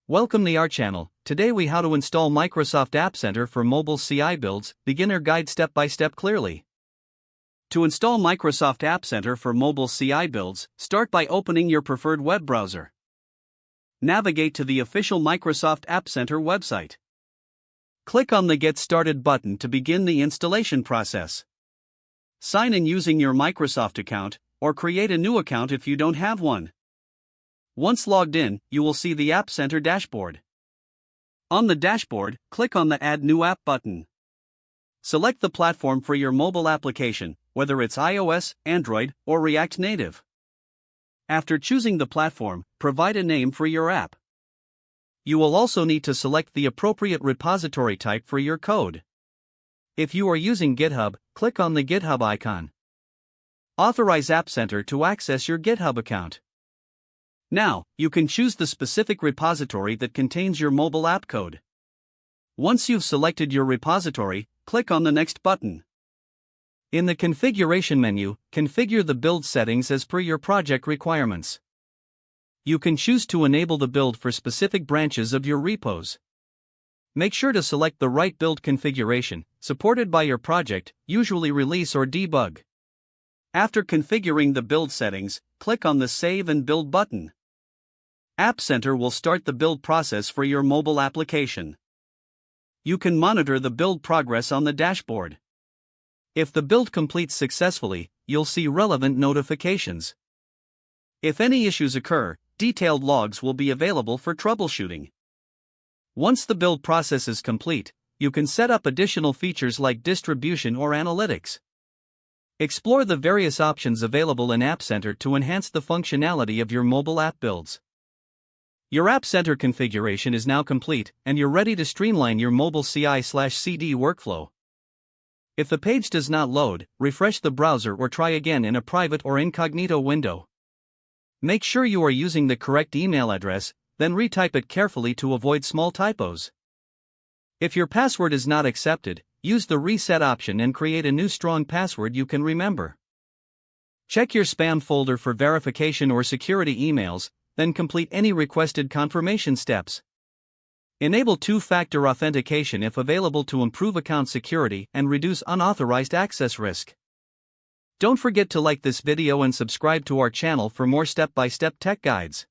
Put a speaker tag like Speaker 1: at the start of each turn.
Speaker 1: Welcome to our channel. Today we how to install Microsoft App Center for mobile CI builds, beginner guide step by step clearly. To install Microsoft App Center for mobile CI builds, start by opening your preferred web browser. Navigate to the official Microsoft App Center website. Click on the Get Started button to begin the installation process. Sign in using your Microsoft account, or create a new account if you don't have one. Once logged in, you will see the App Center dashboard. On the dashboard, click on the Add New App button. Select the platform for your mobile application, whether it's iOS, Android, or React Native. After choosing the platform, provide a name for your app. You will also need to select the appropriate repository type for your code. If you are using GitHub, click on the GitHub icon. Authorize App Center to access your GitHub account. Now, you can choose the specific repository that contains your mobile app code. Once you've selected your repository, click on the Next button. In the configuration menu, configure the build settings as per your project requirements. You can choose to enable the build for specific branches of your repos. Make sure to select the right build configuration, supported by your project, usually release or debug. After configuring the build settings, click on the Save and Build button. App Center will start the build process for your mobile application. You can monitor the build progress on the dashboard. If the build completes successfully, you'll see relevant notifications. If any issues occur, detailed logs will be available for troubleshooting. Once the build process is complete, you can set up additional features like distribution or analytics. Explore the various options available in App Center to enhance the functionality of your mobile app builds. Your App Center configuration is now complete, and you're ready to streamline your mobile CI/CD workflow. If the page does not load, refresh the browser or try again in a private or incognito window. Make sure you are using the correct email address, then retype it carefully to avoid small typos. If your password is not accepted, use the reset option and create a new strong password you can remember. Check your spam folder for verification or security emails, then complete any requested confirmation steps. Enable two-factor authentication if available to improve account security and reduce unauthorized access risk. Don't forget to like this video and subscribe to our channel for more step-by-step tech guides.